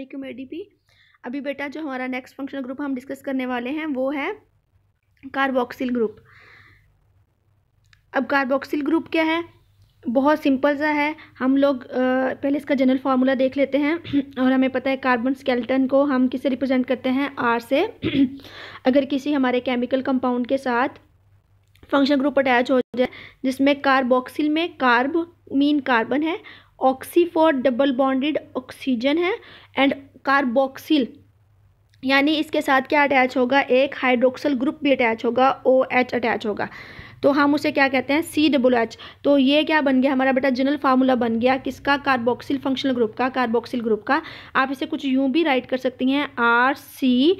वालेकुम एडीपी। अभी बेटा जो हमारा नेक्स्ट फंक्शनल ग्रुप हम डिस्कस करने वाले हैं वो है कार्बोक्सिल ग्रुप। अब कार्बोक्सिल ग्रुप क्या है, बहुत सिंपल सा है। हम लोग पहले इसका जनरल फार्मूला देख लेते हैं और हमें पता है कार्बन स्केलेटन को हम किससे रिप्रेजेंट करते हैं, आर से। अगर किसी हमारे केमिकल कंपाउंड के साथ फंक्शनल ग्रुप अटैच हो जाए जिसमें कार्बोक्सिल में कार्ब मीन कार्बन है, oxy for double bonded oxygen है, एंड कार्बोक्सिल यानी इसके साथ क्या अटैच होगा, एक हाइड्रोक्सल ग्रुप भी अटैच होगा, OH अटैच होगा, तो हम उसे क्या कहते हैं, COOH। तो ये क्या बन गया हमारा बेटा, जनरल फार्मूला बन गया किसका, कार्बोक्सिल फंक्शनल ग्रुप का, कार्बोक्सिल ग्रुप का। आप इसे कुछ यूं भी राइट कर सकती हैं, RCOOH।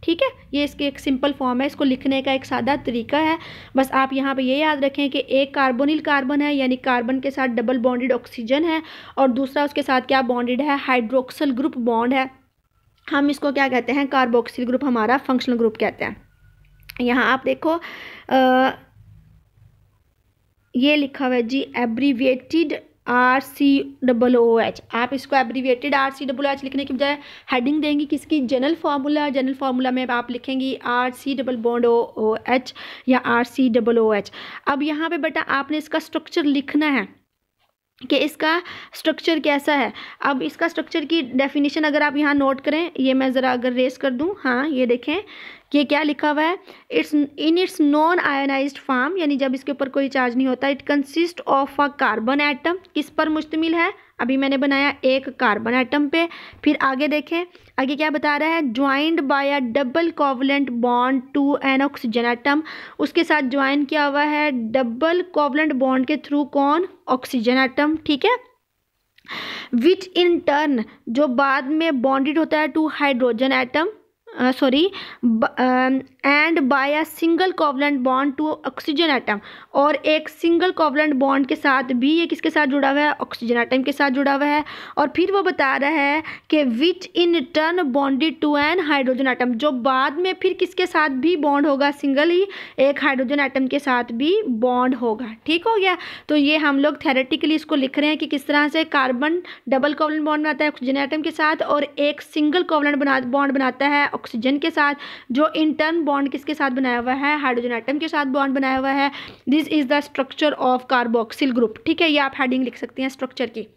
ठीक है, ये इसकी एक सिंपल फॉर्म है, इसको लिखने का एक सादा तरीका है। बस आप यहाँ पे ये याद रखें कि एक कार्बोनिल कार्बन है यानी कार्बन के साथ डबल बॉन्डेड ऑक्सीजन है, और दूसरा उसके साथ क्या बॉन्डेड है, हाइड्रोक्सल ग्रुप बॉन्ड है। हम इसको क्या कहते हैं, कार्बोक्सिल ग्रुप हमारा फंक्शनल ग्रुप कहते हैं। यहाँ आप देखो ये लिखा हुआ है जी, एब्रीविएटेड RCOOH। आप इसको एब्रीविएटेड RCOOH लिखने की बजाय हेडिंग देंगी किसकी, जनरल फार्मूला। जनरल फार्मूला में आप लिखेंगी RC OOH या RCOOH। अब यहाँ पे बेटा आपने इसका स्ट्रक्चर लिखना है कि इसका स्ट्रक्चर कैसा है। अब इसका स्ट्रक्चर की डेफिनेशन अगर आप यहाँ नोट करें, ये मैं ज़रा अगर रेस कर दूँ, हाँ ये देखें कि क्या लिखा हुआ है, इट्स नॉन आयोनाइज्ड फॉर्म, यानी जब इसके ऊपर कोई चार्ज नहीं होता। It consist of a carbon atom, किस पर मुश्तमिल है, अभी मैंने बनाया एक कार्बन एटम पे। फिर आगे देखें, आगे क्या बता रहा है, joined by a double covalent bond to an oxygen atom. उसके साथ ज्वाइन किया हुआ है डबल कोवलेंट बॉन्ड के थ्रू, कौन, ऑक्सीजन एटम। ठीक है, विच इन टर्न जो बाद में बॉन्डेड होता है to hydrogen atom, and by a single covalent bond to oxygen atom. और एक सिंगल कोवलेंट बॉन्ड के साथ भी ये किसके साथ जुड़ा हुआ है, ऑक्सीजन एटम के साथ जुड़ा हुआ है। और फिर वो बता रहा है कि which in turn bonded to an hydrogen atom, जो बाद में फिर किसके साथ भी बॉन्ड होगा, सिंगल ही एक हाइड्रोजन एटम के साथ भी बॉन्ड होगा। ठीक हो गया, तो ये हम लोग थेरेटिकली इसको लिख रहे हैं कि किस तरह से कार्बन डबल कोवलेंट बॉन्ड बनाता है ऑक्सीजन एटम के साथ, और एक सिंगल कोवलेंट बॉन्ड बनाता है ऑक्सीजन के साथ, जो इंटर्न बॉन्ड किसके साथ बनाया हुआ है, हाइड्रोजन एटम के साथ बॉन्ड बनाया हुआ है। This is the structure of carboxyl group. ठीक है, ये आप हेडिंग लिख सकती हैं स्ट्रक्चर की,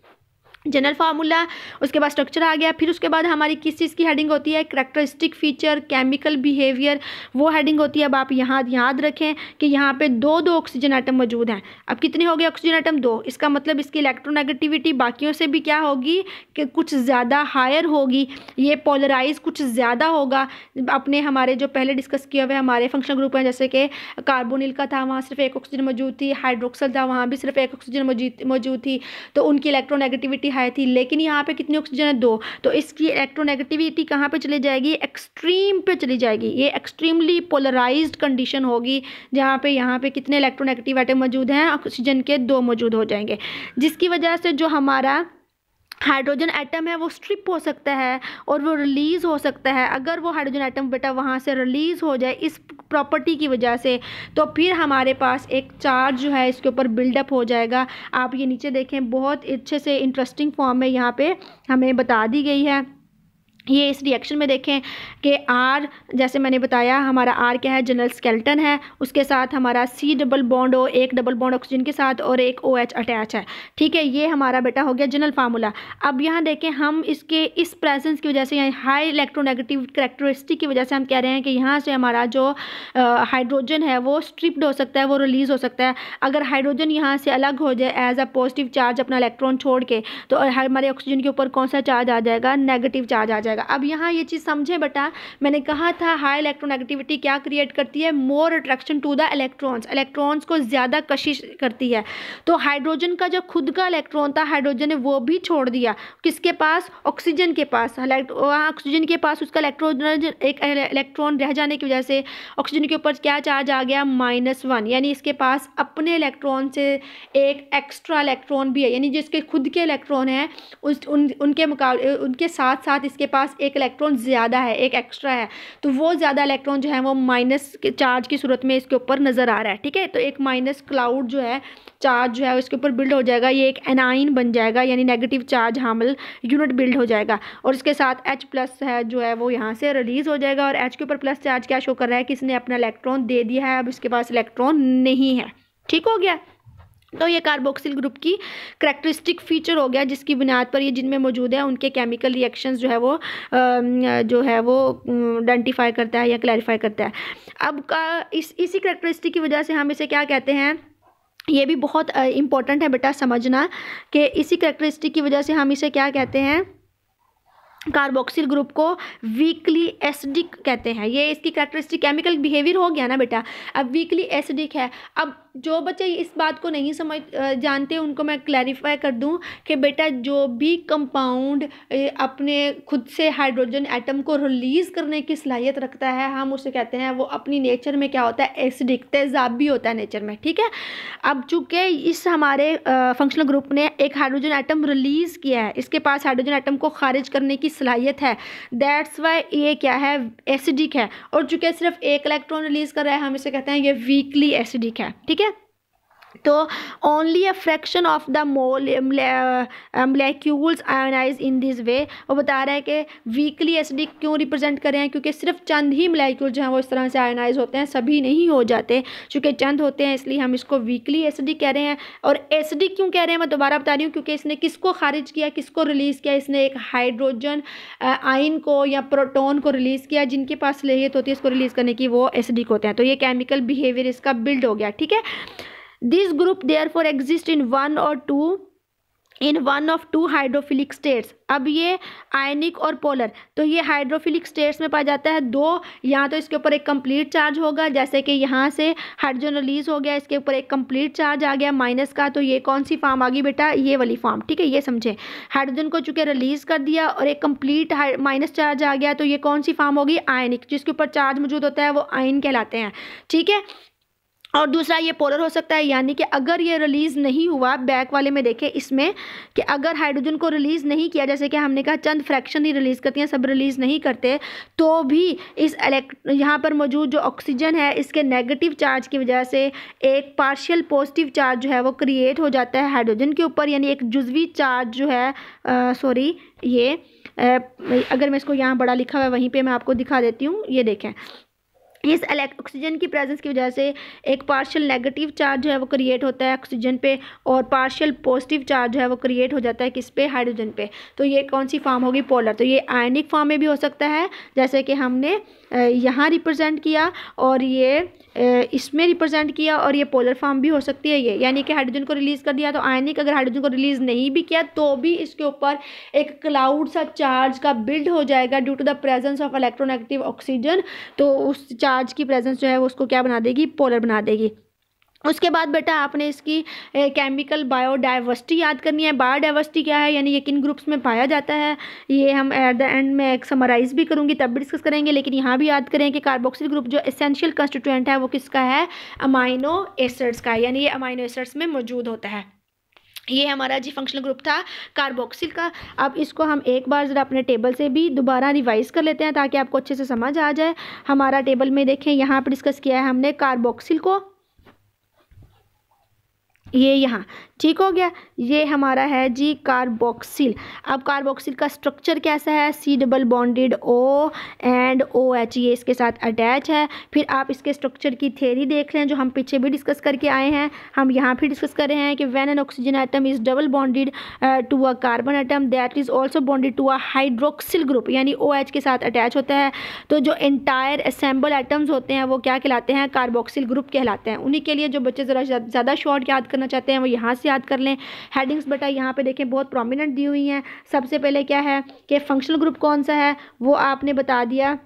जनरल फार्मूला, उसके बाद स्ट्रक्चर आ गया। फिर उसके बाद हमारी किस चीज़ की हेडिंग होती है, कैरेक्टरिस्टिक फीचर, केमिकल बिहेवियर, वो हेडिंग होती है। अब आप यहाँ याद रखें कि यहाँ पे दो दो ऑक्सीजन एटम मौजूद हैं। अब कितने हो गए ऑक्सीजन एटम, दो। इसका मतलब इसकी इलेक्ट्रोनेगेटिविटी बाकियों से भी क्या होगी कि कुछ ज़्यादा हायर होगी, ये पोलराइज कुछ ज़्यादा होगा। अपने हमारे जो पहले डिस्कस किए हुए हमारे फंक्शनल ग्रुप हैं, जैसे कि कार्बोनिल का था, वहाँ सिर्फ एक ऑक्सीजन मौजूद थी, हाइड्रोक्सल था, वहाँ भी सिर्फ एक ऑक्सीजन मौजूद थी, तो उनकी इलेक्ट्रोनेगेटिविटी हाई थी। लेकिन यहाँ पे कितनी ऑक्सीजन है, दो, तो इसकी इलेक्ट्रोनेगेटिविटी कहाँ पे चली जाएगी, एक्सट्रीम पे चली जाएगी। ये एक्सट्रीमली पोलराइज्ड कंडीशन होगी, जहाँ पे यहाँ पे कितने इलेक्ट्रोनेगेटिव एटम मौजूद हैं, ऑक्सीजन के दो मौजूद हो जाएंगे, जिसकी वजह से जो हमारा हाइड्रोजन एटम है वो स्ट्रिप हो सकता है और वो रिलीज़ हो सकता है। अगर वो हाइड्रोजन एटम बेटा वहाँ से रिलीज़ हो जाए इस प्रॉपर्टी की वजह से, तो फिर हमारे पास एक चार्ज जो है इसके ऊपर बिल्डअप हो जाएगा। आप ये नीचे देखें, बहुत अच्छे से इंटरेस्टिंग फॉर्म में यहाँ पे हमें बता दी गई है। ये इस रिएक्शन में देखें कि R, जैसे मैंने बताया हमारा R क्या है, जनरल स्केलेटन है, उसके साथ हमारा C डबल बॉन्ड हो, एक डबल बॉन्ड ऑक्सीजन के साथ, और एक OH अटैच है। ठीक है, ये हमारा बेटा हो गया जनरल फार्मूला। अब यहाँ देखें, हम इसके इस प्रेजेंस की वजह से, यहाँ हाई इलेक्ट्रोनेगेटिव कैरेक्टरिस्टिक की वजह से हम कह रहे हैं कि यहाँ से हमारा जो हाइड्रोजन है वो स्ट्रिप्ड हो सकता है, वो रिलीज़ हो सकता है। अगर हाइड्रोजन यहाँ से अलग हो जाए एज अ पॉजिटिव चार्ज अपना इलेक्ट्रॉन छोड़ के, तो हमारे ऑक्सीजन के ऊपर कौन सा चार्ज आ जाएगा, नेगेटिव चार्ज आ जाएगा। अब यहाँ ये चीज़ समझे बेटा, मैंने कहा था हाई इलेक्ट्रोनेगेटिविटी क्या क्रिएट करती है, more attraction to the electrons, electrons को ज़्यादा कशिश करती है। तो हाइड्रोजन का जो खुद का इलेक्ट्रॉन था, हाइड्रोजन ने वो भी छोड़ दिया, किसके पास, ऑक्सीजन के पास। ऑक्सीजन के पास उसका एक इलेक्ट्रॉन रह जाने की वजह से ऑक्सीजन के ऊपर क्या चार्ज आ गया, -1, यानी इसके पास अपने इलेक्ट्रॉन से एक एक्स्ट्रा इलेक्ट्रॉन भी है, यानी जिसके खुद के इलेक्ट्रॉन है उनके मुकाबले, उनके साथ साथ इसके पास पास एक इलेक्ट्रॉन ज़्यादा है, एक एक्स्ट्रा है, तो वो ज़्यादा इलेक्ट्रॉन जो है वो माइनस के चार्ज की सूरत में इसके ऊपर नज़र आ रहा है। ठीक है, तो एक माइनस क्लाउड जो है, चार्ज जो है इसके ऊपर बिल्ड हो जाएगा, ये एक एनाइन बन जाएगा, यानी नेगेटिव चार्ज हामिल यूनिट बिल्ड हो जाएगा, और इसके साथ H प्लस है जो है वो यहाँ से रिलीज हो जाएगा, और H के ऊपर प्लस चार्ज क्या शो कर रहा है कि इसने अपना इलेक्ट्रॉन दे दिया है, अब इसके पास इलेक्ट्रॉन नहीं है। ठीक हो गया, तो ये कार्बोक्सिल ग्रुप की करैक्टरिस्टिक फीचर हो गया, जिसकी बुनियाद पर ये जिनमें मौजूद है उनके केमिकल रिएक्शंस जो है वो आइडेंटिफाई करता है या क्लैरिफाई करता है। अब इसी करैक्टरिस्टिक की वजह से हम इसे क्या कहते हैं, ये भी बहुत इंपॉर्टेंट है बेटा समझना कि इसी करैक्टरिस्टिक की वजह से हम इसे क्या कहते हैं, कार्बोक्सिल ग्रुप को वीकली एसिडिक कहते हैं। ये इसकी करैक्टरिस्टिक केमिकल बिहेवियर हो गया ना बेटा। अब वीकली एसिडिक है। अब जो बच्चे इस बात को नहीं जानते उनको मैं क्लैरिफाई कर दूं कि बेटा जो भी कंपाउंड अपने खुद से हाइड्रोजन एटम को रिलीज़ करने की सलाहियत रखता है, हम उसे कहते हैं वो अपनी नेचर में क्या होता है, एसिडिक, तेज़ाबी होता है नेचर में। ठीक है, अब चूँकि इस हमारे फंक्शनल ग्रुप ने एक हाइड्रोजन एटम रिलीज़ किया है, इसके पास हाइड्रोजन एटम को खारिज करने की सलाहियत है, दैट्स वाई ये क्या है, एसिडिक है। और चूँकि सिर्फ एक इलेक्ट्रॉन रिलीज़ कर रहा है, हम इसे कहते हैं ये वीकली एसिडिक है। ठीक है, तो only a fraction of the molecules ionise in this way. वो बता रहा है कि वीकली एसिडिक क्यों रिप्रेजेंट कर रहे हैं, क्योंकि सिर्फ चंद ही मोलेक्यूल जो हैं वो इस तरह से आयोनाइज होते हैं, सभी नहीं हो जाते, चूँकि चंद होते हैं इसलिए हम इसको वीकली एसिडिक कह रहे हैं। और एसिडिक क्यों कह रहे हैं मैं दोबारा बता रही हूँ, क्योंकि इसने किसको खारिज किया, किसको रिलीज़ किया, इसने एक हाइड्रोजन आयन को या प्रोटॉन को रिलीज़ किया, जिनके पास सलाहियत होती है इसको रिलीज़ करने की, वो एसिडिक होते हैं। तो ये केमिकल बिहेवियर इसका बिल्ड हो गया। ठीक है, This group therefore exists in one of two hydrophilic states. अब ये आयनिक और पोलर, तो ये हाइड्रोफिलिक स्टेट्स में पाया जाता है दो। यहाँ तो इसके ऊपर एक कंप्लीट चार्ज होगा, जैसे कि यहाँ से हाइड्रोजन रिलीज हो गया, इसके ऊपर एक कंप्लीट चार्ज आ गया माइनस का, तो ये कौन सी फॉर्म आ गई बेटा, ये वाली फॉर्म। ठीक है, ये समझें, हाइड्रोजन को चूँकि रिलीज कर दिया और एक कंप्लीट माइनस चार्ज आ गया, तो ये कौन सी फॉर्म होगी, आयनिक। जिसके ऊपर चार्ज मौजूद होता है वो आयन कहलाते हैं। ठीक है, और दूसरा ये पोलर हो सकता है, यानी कि अगर ये रिलीज़ नहीं हुआ, बैक वाले में देखें इसमें कि अगर हाइड्रोजन को रिलीज़ नहीं किया, जैसे कि हमने कहा चंद फ्रैक्शन ही रिलीज़ करती हैं, सब रिलीज़ नहीं करते, तो भी इस यहाँ पर मौजूद जो ऑक्सीजन है इसके नेगेटिव चार्ज की वजह से एक पार्शियल पॉजिटिव चार्ज जो है वो क्रिएट हो जाता है हाइड्रोजन के ऊपर, यानी एक जुज़वी चार्ज जो है ये अगर मैं इसको यहाँ बड़ा लिखा हुआ है वहीं पर मैं आपको दिखा देती हूँ, ये देखें, इस ऑक्सीजन की प्रेजेंस की वजह से एक पार्शियल नेगेटिव चार्ज जो है वो क्रिएट होता है ऑक्सीजन पे, और पार्शियल पॉजिटिव चार्ज जो है वो क्रिएट हो जाता है किस पे, हाइड्रोजन पे। तो ये कौन सी फॉर्म होगी, पोलर। तो ये आयनिक फॉर्म में भी हो सकता है, जैसे कि हमने यहाँ रिप्रेजेंट किया, और ये इसमें रिप्रेजेंट किया, और ये पोलर फॉर्म भी हो सकती है ये, यानी कि हाइड्रोजन को रिलीज़ कर दिया तो आयनिक, अगर हाइड्रोजन को रिलीज़ नहीं भी किया तो भी इसके ऊपर एक क्लाउड सा चार्ज का बिल्ड हो जाएगा due to the presence of electronegative oxygen. तो उस चार्ज की प्रेजेंस जो है वो उसको क्या बना देगी, पोलर बना देगी। उसके बाद बेटा आपने इसकी केमिकल बायोडाइवर्सिटी याद करनी है। बायोडाइवर्सिटी क्या है, यानी ये किन ग्रुप्स में पाया जाता है, ये हम एट द एंड में एक समराइज भी करूँगी तब भी डिस्कस करेंगे, लेकिन यहाँ भी याद करें कि कार्बोक्सिल ग्रुप जो एसेंशियल कंस्टिट्यूएंट है वो किसका है, अमाइनो एसिड्स का, यानी ये अमाइनो एसिड्स में मौजूद होता है। ये हमारा जी फंक्शनल ग्रुप था कार्बोक्सिल का। अब इसको हम एक बार ज़रा अपने टेबल से भी दोबारा रिवाइज़ कर लेते हैं ताकि आपको अच्छे से समझ आ जाए। हमारा टेबल में देखें, यहाँ पर डिस्कस किया है हमने कार्बोक्सिल को, ये यहाँ ठीक हो गया, ये हमारा है जी कार्बोक्सिल। अब कार्बोक्सिल का स्ट्रक्चर कैसा है, C double bonded O and OH, ये इसके साथ अटैच है। फिर आप इसके स्ट्रक्चर की थ्योरी देख लें जो हम पीछे भी डिस्कस करके आए हैं, हम यहाँ भी डिस्कस कर रहे हैं कि when an oxygen atom is double bonded to a carbon atom that is also bonded to a hydroxyl group, यानी OH के साथ अटैच होता है, तो जो एंटायर असेंबल एटम्स होते हैं वो क्या कहलाते हैं, कार्बोक्सिल ग्रुप कहलाते हैं। उन्हीं के लिए जो बच्चे ज़रा ज़्यादा शॉर्ट याद करना चाहते हैं वो यहाँ से याद कर लें। हेडिंग्स बेटा यहाँ पे देखें बहुत प्रोमिनेंट दी हुई हैं। सबसे पहले क्या है कि फंक्शनल ग्रुप कौन सा है, वो आपने बता दिया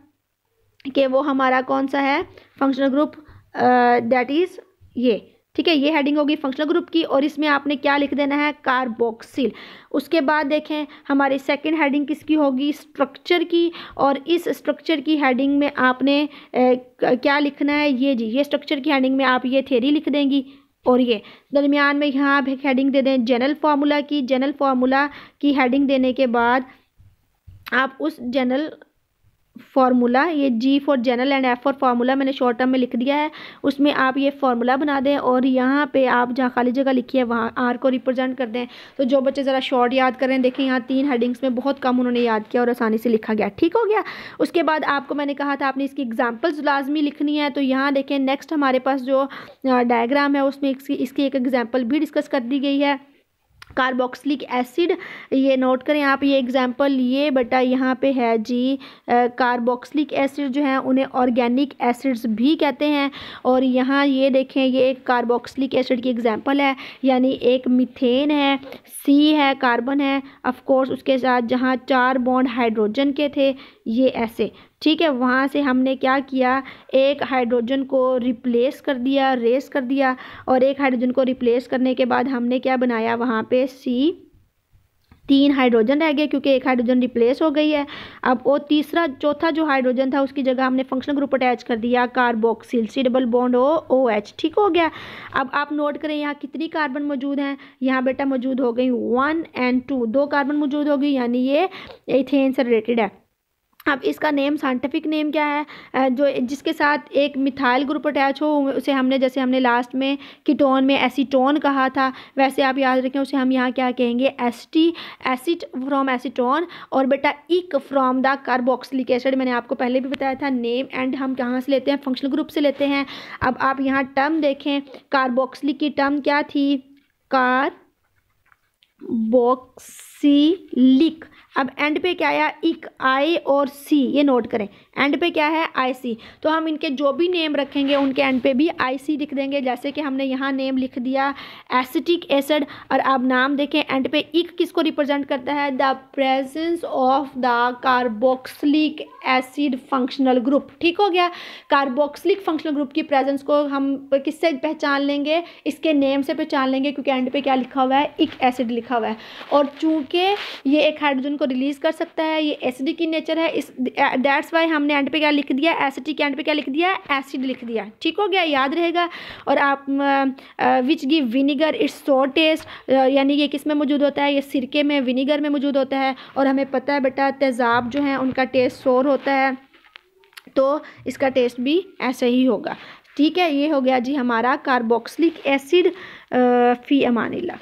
कि वो हमारा कौन सा है, फंक्शनल ग्रुप दैट इज़ ये, ठीक है, ये हेडिंग होगी फंक्शनल ग्रुप की, और इसमें आपने क्या लिख देना है, कार्बोक्सिल। उसके बाद देखें हमारी सेकंड हेडिंग किसकी होगी, स्ट्रक्चर की, और इस स्ट्रक्चर की हेडिंग में आपने क्या लिखना है, ये जी, ये स्ट्रक्चर की हेडिंग में आप ये थ्योरी लिख देंगी, और ये दरमियान में यहाँ हेडिंग दे दें जनरल फार्मूला की। जनरल फार्मूला की हेडिंग देने के बाद आप उस जनरल फार्मूला, ये G for general and F for formula मैंने शॉर्ट टर्म में लिख दिया है, उसमें आप ये फार्मूला बना दें और यहाँ पे आप जहाँ खाली जगह लिखी है वहाँ आर को रिप्रेजेंट कर दें। तो जो बच्चे ज़रा शॉर्ट याद करें, देखें यहाँ 3 हेडिंग्स में बहुत कम उन्होंने याद किया और आसानी से लिखा गया। ठीक हो गया। उसके बाद आपको मैंने कहा था आपने इसकी एग्जाम्पल्स लाजमी लिखनी है। तो यहाँ देखें नेक्स्ट हमारे पास जो डायग्राम है उसमें इसकी एक एग्जाम्पल भी डिस्कस कर दी गई है, कार्बोक्सिलिक एसिड। ये नोट करें आप, ये एग्जांपल ये बेटा यहाँ पे है जी। कार्बोक्सिलिक एसिड जो है उन्हें ऑर्गेनिक एसिड्स भी कहते हैं। और यहाँ ये देखें, ये एक कार्बोक्सिलिक एसिड की एग्जांपल है, यानी एक मीथेन है, सी है, कार्बन है, ऑफ कोर्स उसके साथ जहाँ 4 बॉन्ड हाइड्रोजन के थे, ये ऐसे। ठीक है, वहाँ से हमने क्या किया, एक हाइड्रोजन को रिप्लेस कर दिया, रेस कर दिया, और एक हाइड्रोजन को रिप्लेस करने के बाद हमने क्या बनाया वहाँ पे सी, 3 हाइड्रोजन रह गए क्योंकि एक हाइड्रोजन रिप्लेस हो गई है। अब वो चौथा जो हाइड्रोजन था उसकी जगह हमने फंक्शनल ग्रुप अटैच कर दिया, carboxyl, C double bond O H. ठीक हो गया। अब आप नोट करें यहाँ कितनी कार्बन मौजूद हैं, यहाँ बेटा मौजूद हो गई 1 और 2, 2 कार्बन मौजूद हो गई, यानी ये एथेन से रिलेटेड है। अब इसका नेम, साइंटिफिक नेम क्या है, जो जिसके साथ एक मिथाइल ग्रुप अटैच हो उसे हमने, जैसे हमने लास्ट में कीटोन में एसीटोन कहा था, वैसे आप याद रखें उसे हम यहाँ क्या कहेंगे, एसिटी, एसिड फ्रॉम एसीटोन, और बेटा इक फ्रॉम द कार्बोक्सिलिक एसिड। मैंने आपको पहले भी बताया था, नेम एंड हम कहाँ से लेते हैं, फंक्शनल ग्रुप से लेते हैं। अब आप यहाँ टर्म देखें, कार्बोक्सिलिक की टर्म क्या थी, कार्बोक्सिलिक। अब एंड पे क्या आया, इक, आई और सी, ये नोट करें, एंड पे क्या है, आई सी। तो हम इनके जो भी नेम रखेंगे उनके एंड पे भी आई सी लिख देंगे, जैसे कि हमने यहाँ नेम लिख दिया एसिटिक एसिड। और अब नाम देखें, एंड पे इक किसको रिप्रेजेंट करता है, the presence of the carboxylic acid functional group. ठीक हो गया। कार्बोक्सिलिक फंक्शनल ग्रुप की प्रेजेंस को हम किससे पहचान लेंगे, इसके नेम से पहचान लेंगे, क्योंकि एंड पे क्या लिखा हुआ है, इक एसिड लिखा हुआ है। और चूंकि ये एक हाइड्रोजन को रिलीज कर सकता है, ये एसिडिक की नेचर है, इस दैट्स वाई हमने एंड पे क्या लिख दिया, एसिडिक, एंड पे क्या लिख दिया, एसिड लिख दिया। ठीक हो गया, याद रहेगा। और आप विच गिव विनीगर इट्स सोर टेस्ट, यानी ये किस में मौजूद होता है, ये सिरके में, विनीगर में मौजूद होता है। और हमें पता है बेटा तेज़ाब जो है उनका टेस्ट सोर होता है, तो इसका टेस्ट भी ऐसे ही होगा। ठीक है, ये हो गया जी हमारा कार्बोक्सिलिक एसिड। फी अमानिल्लाह।